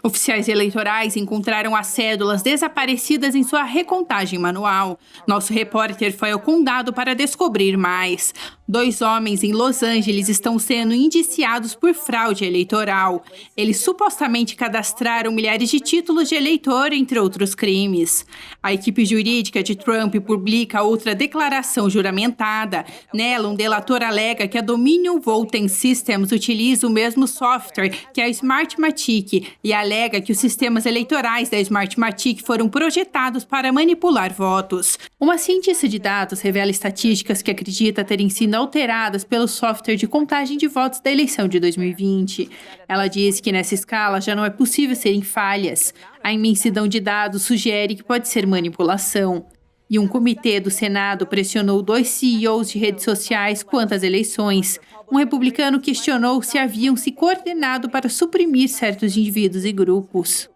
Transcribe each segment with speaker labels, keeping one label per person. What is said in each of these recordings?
Speaker 1: Oficiais eleitorais encontraram as cédulas desaparecidas em sua recontagem manual. Nosso repórter foi ao condado para descobrir mais. 2 homens em Los Angeles estão sendo indiciados por fraude eleitoral. Eles supostamente cadastraram milhares de títulos de eleitor, entre outros crimes. A equipe jurídica de Trump publica outra declaração juramentada. Nela, um delator alega que a Dominion Voting Systems utiliza o mesmo software que a Smartmatic e alega que os sistemas eleitorais da Smartmatic foram projetados para manipular votos. Uma cientista de dados revela estatísticas que acredita terem sido alteradas pelo software de contagem de votos da eleição de 2020. Ela diz que nessa escala já não é possível serem falhas. A imensidão de dados sugere que pode ser manipulação. E um comitê do Senado pressionou 2 CEOs de redes sociais quanto às eleições. Um republicano questionou se haviam se coordenado para suprimir certos indivíduos e grupos.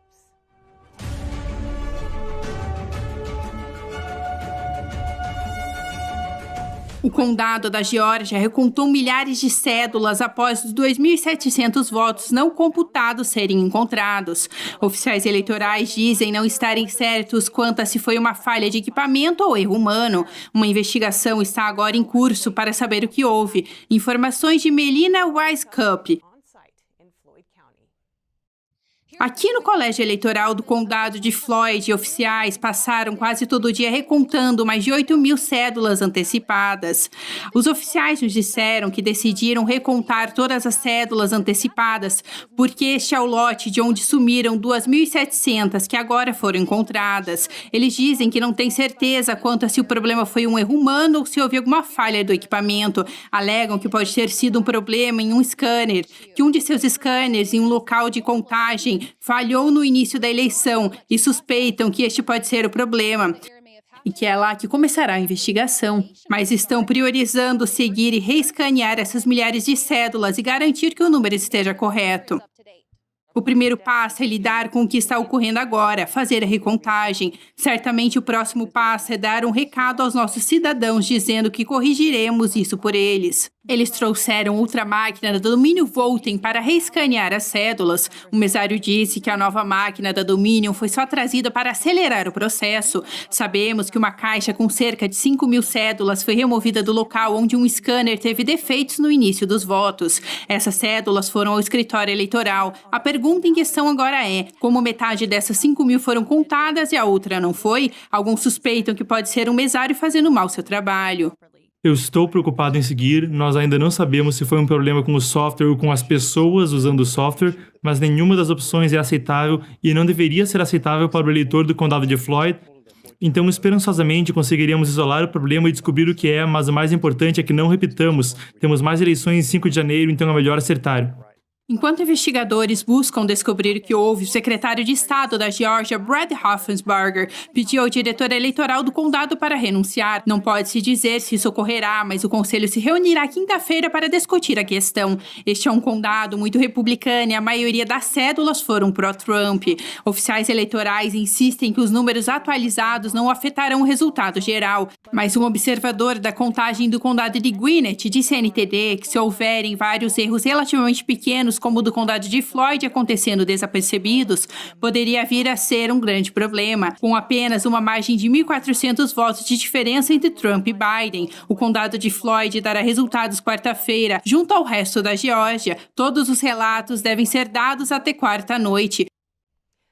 Speaker 1: O condado da Geórgia recontou milhares de cédulas após os 2.700 votos não computados serem encontrados. Oficiais eleitorais dizem não estarem certos quanto a se foi uma falha de equipamento ou erro humano. Uma investigação está agora em curso para saber o que houve. Informações de Melina Wisecup. Aqui no Colégio Eleitoral do Condado de Floyd, oficiais passaram quase todo o dia recontando mais de 8.000 cédulas antecipadas. Os oficiais nos disseram que decidiram recontar todas as cédulas antecipadas porque este é o lote de onde sumiram 2.700 que agora foram encontradas. Eles dizem que não têm certeza quanto a se o problema foi um erro humano ou se houve alguma falha do equipamento. Alegam que pode ter sido um problema em um scanner, que um de seus scanners em um local de contagem falhou no início da eleição e suspeitam que este pode ser o problema e que é lá que começará a investigação. Mas estão priorizando seguir e reescanear essas milhares de cédulas e garantir que o número esteja correto. O primeiro passo é lidar com o que está ocorrendo agora, fazer a recontagem. Certamente o próximo passo é dar um recado aos nossos cidadãos dizendo que corrigiremos isso por eles. Eles trouxeram outra máquina da Dominion Voting para reescanear as cédulas. O mesário disse que a nova máquina da Dominion foi só trazida para acelerar o processo. Sabemos que uma caixa com cerca de 5.000 cédulas foi removida do local onde um scanner teve defeitos no início dos votos. Essas cédulas foram ao escritório eleitoral. A pergunta em questão agora é, como metade dessas 5.000 foram contadas e a outra não foi? Alguns suspeitam que pode ser um mesário fazendo mal seu trabalho.
Speaker 2: Eu estou preocupado em seguir, nós ainda não sabemos se foi um problema com o software ou com as pessoas usando o software, mas nenhuma das opções é aceitável e não deveria ser aceitável para o eleitor do condado de Floyd. Então, esperançosamente, conseguiríamos isolar o problema e descobrir o que é, mas o mais importante é que não repitamos. Temos mais eleições em 5 de janeiro, então é melhor acertar.
Speaker 1: Enquanto investigadores buscam descobrir o que houve, o secretário de Estado da Geórgia, Brad Raffensperger, pediu ao diretor eleitoral do condado para renunciar. Não pode-se dizer se isso ocorrerá, mas o conselho se reunirá quinta-feira para discutir a questão. Este é um condado muito republicano e a maioria das cédulas foram pró-Trump. Oficiais eleitorais insistem que os números atualizados não afetarão o resultado geral, mas um observador da contagem do condado de Gwinnett disse à NTD que se houverem vários erros relativamente pequenos, como o do condado de Floyd acontecendo desapercebidos, poderia vir a ser um grande problema. Com apenas uma margem de 1.400 votos de diferença entre Trump e Biden, o condado de Floyd dará resultados quarta-feira, junto ao resto da Geórgia. Todos os relatos devem ser dados até quarta à noite.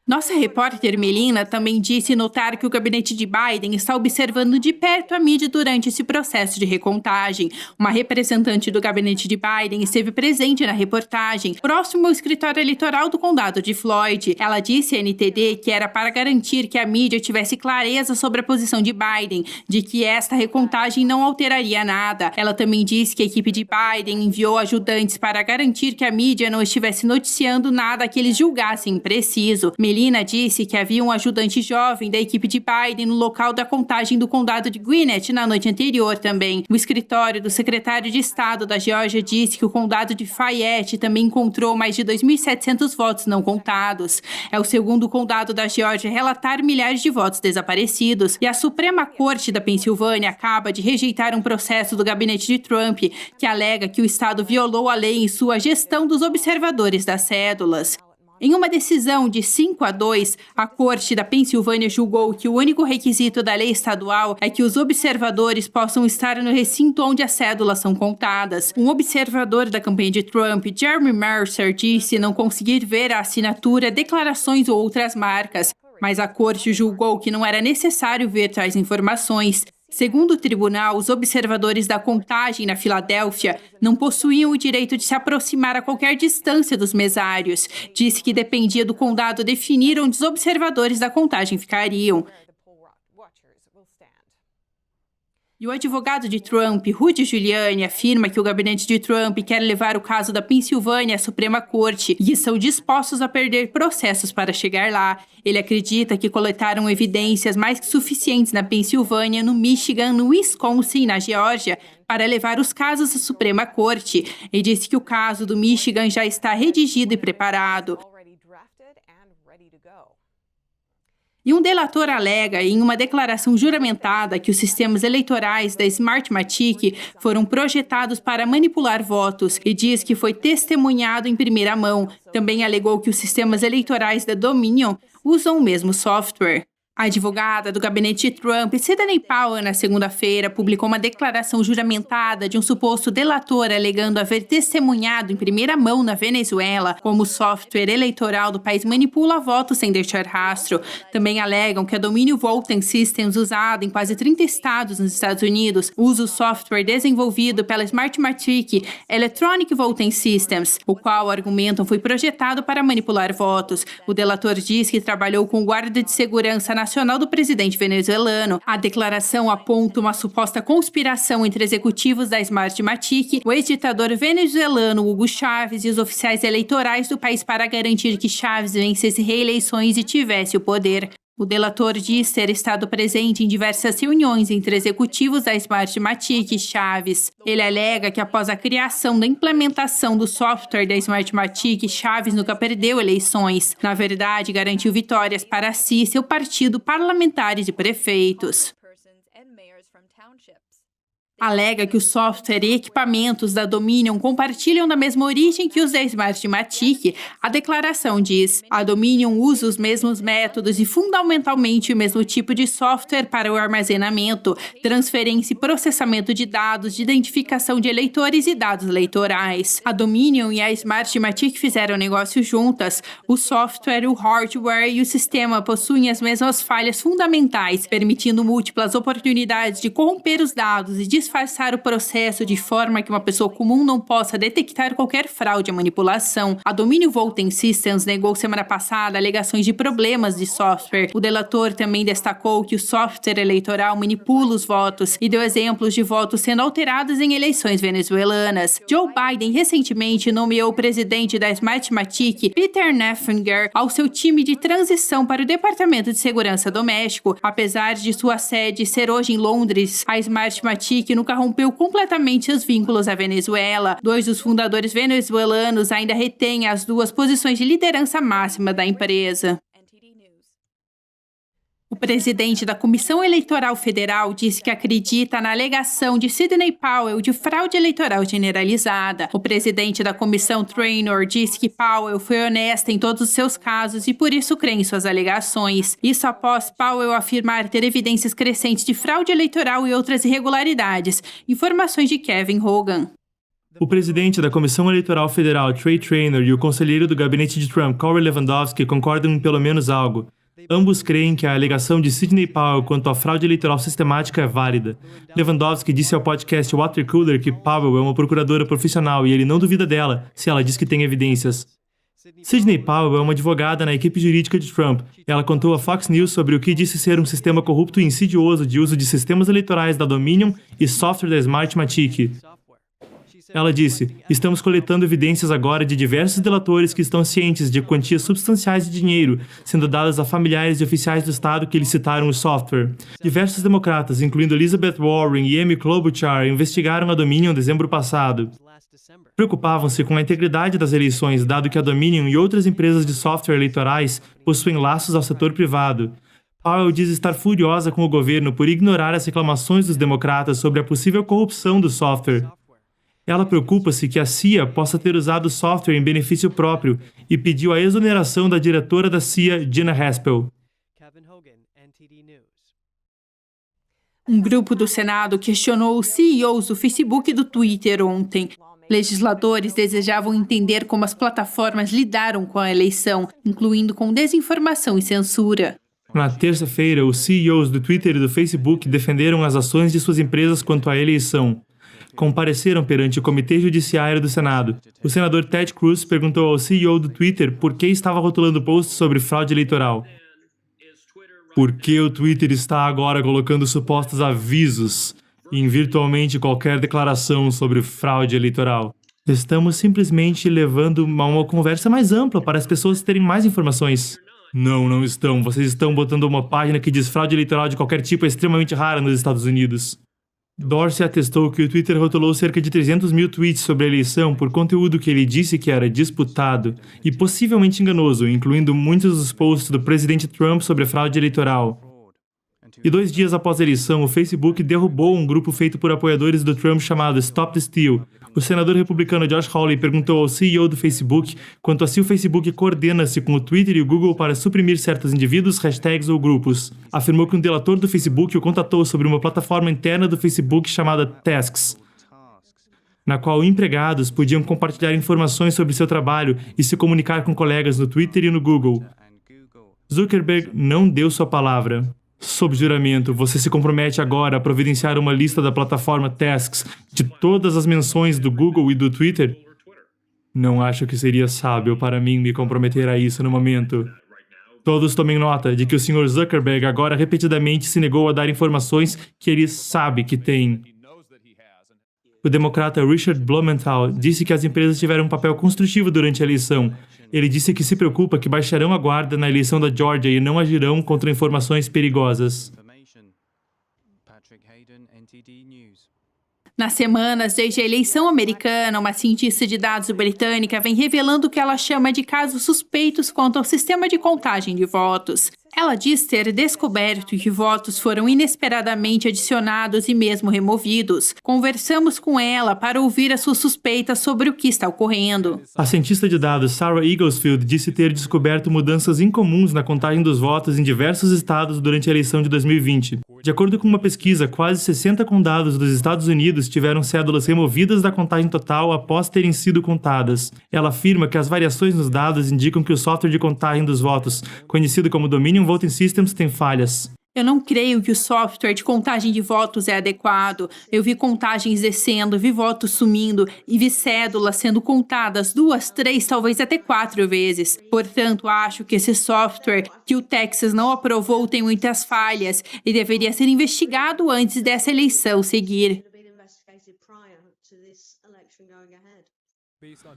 Speaker 1: Nossa repórter Melina também disse notar que o gabinete de Biden está observando de perto a mídia durante esse processo de recontagem. Uma representante do gabinete de Biden esteve presente na reportagem, próximo ao escritório eleitoral do condado de Floyd. Ela disse à NTD que era para garantir que a mídia tivesse clareza sobre a posição de Biden, de que esta recontagem não alteraria nada. Ela também disse que a equipe de Biden enviou ajudantes para garantir que a mídia não estivesse noticiando nada que eles julgassem impreciso. Melina disse que havia um ajudante jovem da equipe de Biden no local da contagem do condado de Gwinnett na noite anterior também. O escritório do secretário de Estado da Geórgia disse que o condado de Fayette também encontrou mais de 2.700 votos não contados. É o segundo condado da Geórgia a relatar milhares de votos desaparecidos. E a Suprema Corte da Pensilvânia acaba de rejeitar um processo do gabinete de Trump que alega que o estado violou a lei em sua gestão dos observadores das cédulas. Em uma decisão de 5-2, a Corte da Pensilvânia julgou que o único requisito da lei estadual é que os observadores possam estar no recinto onde as cédulas são contadas. Um observador da campanha de Trump, Jeremy Mercer, disse não conseguir ver a assinatura, declarações ou outras marcas, mas a Corte julgou que não era necessário ver tais informações. Segundo o tribunal, os observadores da contagem na Filadélfia não possuíam o direito de se aproximar a qualquer distância dos mesários. Disse que dependia do condado definir onde os observadores da contagem ficariam. E o advogado de Trump, Rudy Giuliani, afirma que o gabinete de Trump quer levar o caso da Pensilvânia à Suprema Corte e estão dispostos a perder processos para chegar lá. Ele acredita que coletaram evidências mais que suficientes na Pensilvânia, no Michigan, no Wisconsin e na Geórgia para levar os casos à Suprema Corte. E disse que o caso do Michigan já está redigido e preparado. E um delator alega, em uma declaração juramentada, que os sistemas eleitorais da Smartmatic foram projetados para manipular votos e diz que foi testemunhado em primeira mão. Também alegou que os sistemas eleitorais da Dominion usam o mesmo software. A advogada do gabinete de Trump, Sidney Powell, na segunda-feira, publicou uma declaração juramentada de um suposto delator alegando haver testemunhado em primeira mão na Venezuela como o software eleitoral do país manipula votos sem deixar rastro. Também alegam que a Dominion Voting Systems, usada em quase 30 estados nos Estados Unidos, usa o software desenvolvido pela Smartmatic Electronic Voting Systems, o qual, argumentam, foi projetado para manipular votos. O delator diz que trabalhou com o guarda de segurança nacional do presidente venezuelano. A declaração aponta uma suposta conspiração entre executivos da Smartmatic, o ex-ditador venezuelano Hugo Chávez e os oficiais eleitorais do país para garantir que Chávez vencesse reeleições e tivesse o poder. O delator diz ter estado presente em diversas reuniões entre executivos da Smartmatic e Chávez. Ele alega que após a criação da implementação do software da Smartmatic, Chávez nunca perdeu eleições. Na verdade, garantiu vitórias para si, seu partido, parlamentares e prefeitos. Alega que o software e equipamentos da Dominion compartilham da mesma origem que os da Smartmatic. A declaração diz: a Dominion usa os mesmos métodos e fundamentalmente o mesmo tipo de software para o armazenamento, transferência e processamento de dados de identificação de eleitores e dados eleitorais. A Dominion e a Smartmatic fizeram negócio juntas. O software, o hardware e o sistema possuem as mesmas falhas fundamentais, permitindo múltiplas oportunidades de corromper os dados e disfarçar o processo de forma que uma pessoa comum não possa detectar qualquer fraude ou manipulação. A Dominion Voting Systems negou semana passada alegações de problemas de software. O delator também destacou que o software eleitoral manipula os votos e deu exemplos de votos sendo alterados em eleições venezuelanas. Joe Biden recentemente nomeou o presidente da Smartmatic, Peter Neffenger, ao seu time de transição para o Departamento de Segurança Doméstico. Apesar de sua sede ser hoje em Londres, a Smartmatic nunca rompeu completamente os vínculos à Venezuela. Dois dos fundadores venezuelanos ainda retêm as duas posições de liderança máxima da empresa. O presidente da Comissão Eleitoral Federal disse que acredita na alegação de Sidney Powell de fraude eleitoral generalizada. O presidente da comissão, Traynor, disse que Powell foi honesta em todos os seus casos e por isso crê em suas alegações. Isso após Powell afirmar ter evidências crescentes de fraude eleitoral e outras irregularidades. Informações de Kevin Hogan.
Speaker 2: O presidente da Comissão Eleitoral Federal, Trey Traynor, e o conselheiro do gabinete de Trump, Corey Lewandowski, concordam em pelo menos algo. Ambos creem que a alegação de Sidney Powell quanto à fraude eleitoral sistemática é válida. Lewandowski disse ao podcast Water Cooler que Powell é uma procuradora profissional e ele não duvida dela, se ela diz que tem evidências. Sidney Powell é uma advogada na equipe jurídica de Trump. Ela contou à Fox News sobre o que disse ser um sistema corrupto e insidioso de uso de sistemas eleitorais da Dominion e software da Smartmatic. Ela disse: estamos coletando evidências agora de diversos delatores que estão cientes de quantias substanciais de dinheiro sendo dadas a familiares de oficiais do Estado que licitaram o software. Diversos democratas, incluindo Elizabeth Warren e Amy Klobuchar, investigaram a Dominion em dezembro passado. Preocupavam-se com a integridade das eleições, dado que a Dominion e outras empresas de software eleitorais possuem laços ao setor privado. Powell diz estar furiosa com o governo por ignorar as reclamações dos democratas sobre a possível corrupção do software. Ela preocupa-se que a CIA possa ter usado o software em benefício próprio e pediu a exoneração da diretora da CIA, Gina Haspel.
Speaker 1: Um grupo do Senado questionou os CEOs do Facebook e do Twitter ontem. Legisladores desejavam entender como as plataformas lidaram com a eleição, incluindo com desinformação e censura.
Speaker 2: Na terça-feira, os CEOs do Twitter e do Facebook defenderam as ações de suas empresas quanto à eleição. Compareceram perante o Comitê Judiciário do Senado. O senador Ted Cruz perguntou ao CEO do Twitter por que estava rotulando posts sobre fraude eleitoral. Por que o Twitter está agora colocando supostos avisos em virtualmente qualquer declaração sobre fraude eleitoral? Estamos simplesmente levando uma conversa mais ampla para as pessoas terem mais informações. Não estão. Vocês estão botando uma página que diz fraude eleitoral de qualquer tipo é extremamente rara nos Estados Unidos. Dorsey atestou que o Twitter rotulou cerca de 300 mil tweets sobre a eleição por conteúdo que ele disse que era disputado e possivelmente enganoso, incluindo muitos dos posts do presidente Trump sobre a fraude eleitoral. E 2 dias após a eleição, o Facebook derrubou um grupo feito por apoiadores do Trump chamado Stop the Steal. O senador republicano Josh Hawley perguntou ao CEO do Facebook quanto a se o Facebook coordena-se com o Twitter e o Google para suprimir certos indivíduos, hashtags ou grupos. Afirmou que um delator do Facebook o contatou sobre uma plataforma interna do Facebook chamada Tasks, na qual empregados podiam compartilhar informações sobre seu trabalho e se comunicar com colegas no Twitter e no Google. Zuckerberg não deu sua palavra. Sob juramento, você se compromete agora a providenciar uma lista da plataforma Tasks de todas as menções do Google e do Twitter? Não acho que seria sábio para mim me comprometer a isso no momento. Todos tomem nota de que o Sr. Zuckerberg agora repetidamente se negou a dar informações que ele sabe que tem. O democrata Richard Blumenthal disse que as empresas tiveram um papel construtivo durante a eleição. Ele disse que se preocupa que baixarão a guarda na eleição da Geórgia e não agirão contra informações perigosas.
Speaker 1: Nas semanas desde a eleição americana, uma cientista de dados britânica vem revelando o que ela chama de casos suspeitos quanto ao sistema de contagem de votos. Ela diz ter descoberto que votos foram inesperadamente adicionados e mesmo removidos. Conversamos com ela para ouvir as suas suspeitas sobre o que está ocorrendo.
Speaker 2: A cientista de dados Sarah Eaglesfield disse ter descoberto mudanças incomuns na contagem dos votos em diversos estados durante a eleição de 2020. De acordo com uma pesquisa, quase 60 condados dos Estados Unidos tiveram cédulas removidas da contagem total após terem sido contadas. Ela afirma que as variações nos dados indicam que o software de contagem dos votos, conhecido como Dominion Voting Systems, tem falhas.
Speaker 1: Eu não creio que o software de contagem de votos é adequado. Eu vi contagens descendo, vi votos sumindo e vi cédulas sendo contadas 2, 3, talvez até 4 vezes. Portanto, acho que esse software que o Texas não aprovou tem muitas falhas e deveria ser investigado antes dessa eleição seguir.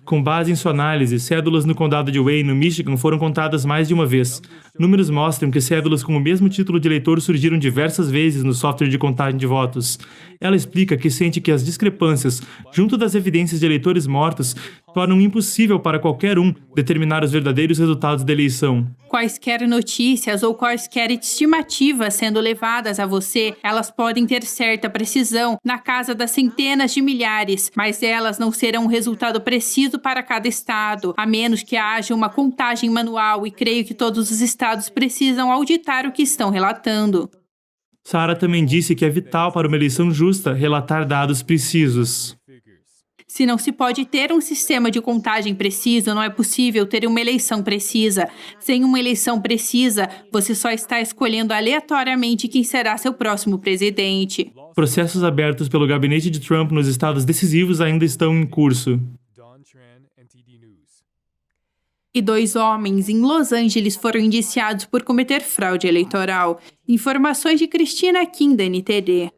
Speaker 2: Com base em sua análise, cédulas no condado de Wayne, no Michigan, foram contadas mais de uma vez. Números mostram que cédulas com o mesmo título de eleitor surgiram diversas vezes no software de contagem de votos. Ela explica que sente que as discrepâncias, junto das evidências de eleitores mortos, tornam impossível para qualquer um determinar os verdadeiros resultados da eleição.
Speaker 1: Quaisquer notícias ou quaisquer estimativas sendo levadas a você, elas podem ter certa precisão na casa das centenas de milhares, mas elas não serão um resultado preciso para cada estado, a menos que haja uma contagem manual, e creio que todos os estados precisam auditar o que estão relatando.
Speaker 2: Sarah também disse que é vital para uma eleição justa relatar dados precisos.
Speaker 1: Se não se pode ter um sistema de contagem preciso, não é possível ter uma eleição precisa. Sem uma eleição precisa, você só está escolhendo aleatoriamente quem será seu próximo presidente.
Speaker 2: Processos abertos pelo gabinete de Trump nos estados decisivos ainda estão em curso.
Speaker 1: E 2 homens em Los Angeles foram indiciados por cometer fraude eleitoral. Informações de Cristina Kim, da NTD.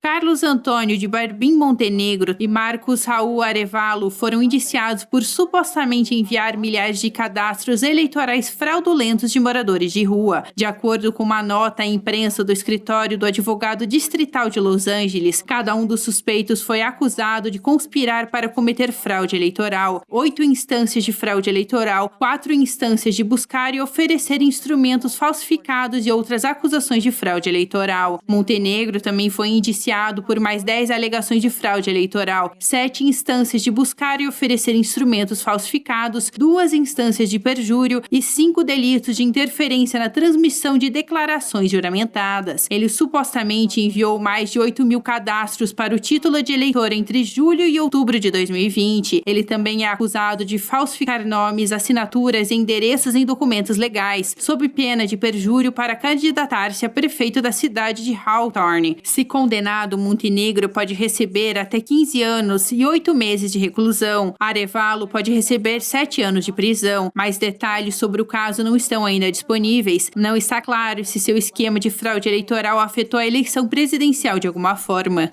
Speaker 1: Carlos Antônio de Barbim Montenegro e Marcos Raul Arevalo foram indiciados por supostamente enviar milhares de cadastros eleitorais fraudulentos de moradores de rua. De acordo com uma nota à imprensa do escritório do advogado distrital de Los Angeles, cada um dos suspeitos foi acusado de conspirar para cometer fraude eleitoral, 8 instâncias de fraude eleitoral, 4 instâncias de buscar e oferecer instrumentos falsificados e outras acusações de fraude eleitoral. Montenegro também foi indiciado indiciado por mais 10 alegações de fraude eleitoral, 7 instâncias de buscar e oferecer instrumentos falsificados, 2 instâncias de perjúrio e 5 delitos de interferência na transmissão de declarações juramentadas. Ele supostamente enviou mais de 8.000 cadastros para o título de eleitor entre julho e outubro de 2020. Ele também é acusado de falsificar nomes, assinaturas e endereços em documentos legais, sob pena de perjúrio para candidatar-se a prefeito da cidade de Hawthorne. Se condenado, Montenegro pode receber até 15 anos e 8 meses de reclusão. Arevalo pode receber 7 anos de prisão. Mais detalhes sobre o caso não estão ainda disponíveis. Não está claro se seu esquema de fraude eleitoral afetou a eleição presidencial de alguma forma.